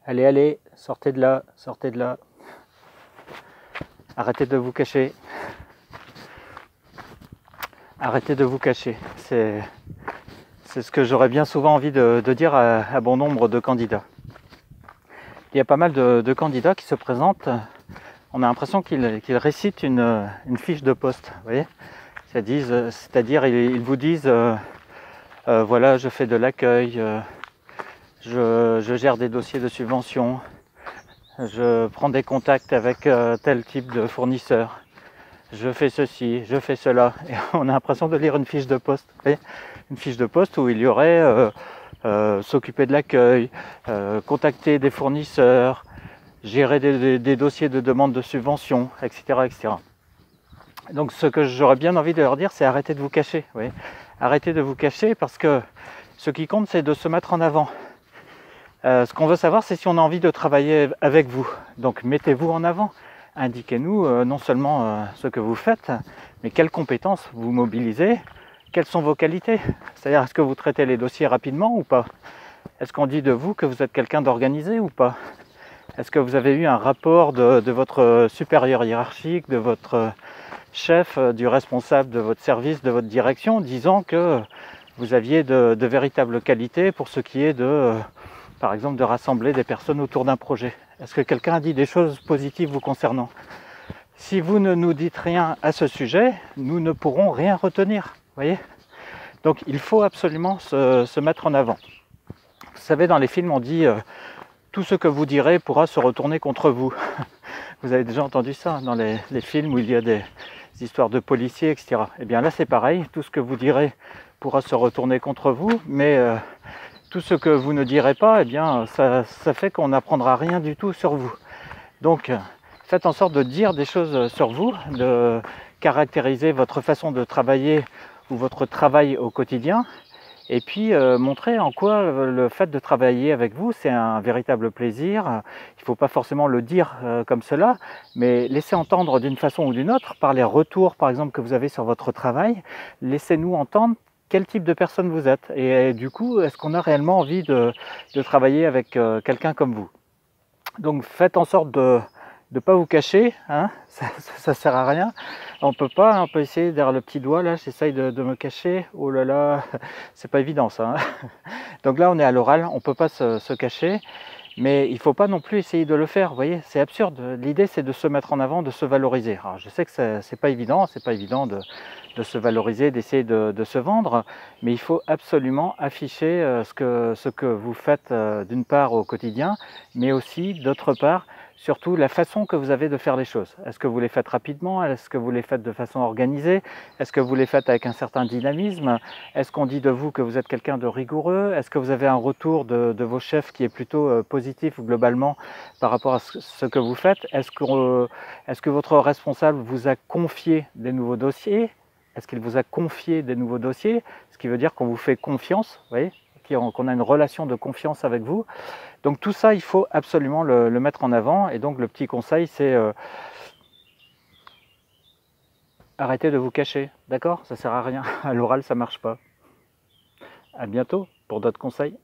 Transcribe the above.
Allez, allez, sortez de là, sortez de là. Arrêtez de vous cacher. Arrêtez de vous cacher. C'est ce que j'aurais bien souvent envie de dire à bon nombre de candidats. Il y a pas mal de candidats qui se présentent. On a l'impression qu'ils récitent une fiche de poste. Vous voyez, c'est-à-dire ils vous disent voilà, je fais de l'accueil, je gère des dossiers de subvention, je prends des contacts avec tel type de fournisseur, je fais ceci, je fais cela. Et on a l'impression de lire une fiche de poste. Vous voyez, une fiche de poste où il y aurait s'occuper de l'accueil, contacter des fournisseurs, gérer des dossiers de demande de subvention, etc., etc. Donc ce que j'aurais bien envie de leur dire, c'est arrêtez de vous cacher. Oui. Arrêtez de vous cacher parce que ce qui compte, c'est de se mettre en avant. Ce qu'on veut savoir, c'est si on a envie de travailler avec vous. Donc mettez-vous en avant. Indiquez-nous non seulement ce que vous faites, mais quelles compétences vous mobilisez, quelles sont vos qualités. C'est-à-dire, est-ce que vous traitez les dossiers rapidement ou pas? Est-ce qu'on dit de vous que vous êtes quelqu'un d'organisé ou pas? Est-ce que vous avez eu un rapport de votre supérieur hiérarchique, de votre chef, du responsable de votre service, de votre direction, disant que vous aviez de véritables qualités pour ce qui est par exemple, de rassembler des personnes autour d'un projet? Est-ce que quelqu'un a dit des choses positives vous concernant? Si vous ne nous dites rien à ce sujet, nous ne pourrons rien retenir. Voyez? Donc il faut absolument se mettre en avant. Vous savez, dans les films, on dit tout ce que vous direz pourra se retourner contre vous. Vous avez déjà entendu ça dans les films où il y a des histoires de policiers, etc. Eh bien là, c'est pareil. Tout ce que vous direz pourra se retourner contre vous, mais tout ce que vous ne direz pas, eh bien, ça fait qu'on n'apprendra rien du tout sur vous. Donc, faites en sorte de dire des choses sur vous, de caractériser votre façon de travailler ou votre travail au quotidien, et puis montrer en quoi le fait de travailler avec vous, c'est un véritable plaisir. Il ne faut pas forcément le dire comme cela, mais laissez entendre d'une façon ou d'une autre, par les retours par exemple que vous avez sur votre travail, laissez-nous entendre quel type de personne vous êtes. Et du coup, est-ce qu'on a réellement envie de travailler avec quelqu'un comme vous? Donc faites en sorte de ne pas vous cacher, hein, ça sert à rien. On peut pas, hein, on peut essayer derrière le petit doigt, là, j'essaye de me cacher. Oh là là, c'est pas évident ça. Hein. Donc là, on est à l'oral, on peut pas se cacher, mais il faut pas non plus essayer de le faire, vous voyez, c'est absurde. L'idée, c'est de se mettre en avant, de se valoriser. Alors je sais que c'est pas évident de se valoriser, d'essayer de se vendre, mais il faut absolument afficher ce que vous faites d'une part au quotidien, mais aussi d'autre part, surtout la façon que vous avez de faire les choses. Est-ce que vous les faites rapidement? Est-ce que vous les faites de façon organisée? Est-ce que vous les faites avec un certain dynamisme? Est-ce qu'on dit de vous que vous êtes quelqu'un de rigoureux? Est-ce que vous avez un retour de vos chefs qui est plutôt positif globalement par rapport à ce que vous faites? Est-ce que votre responsable vous a confié des nouveaux dossiers? Est-ce qu'il vous a confié des nouveaux dossiers? Ce qui veut dire qu'on vous fait confiance, vous voyez, qu'on a une relation de confiance avec vous. Donc tout ça, il faut absolument le mettre en avant. Et donc le petit conseil, c'est arrêtez de vous cacher, d'accord? Ça sert à rien. À l'oral, ça marche pas. À bientôt pour d'autres conseils.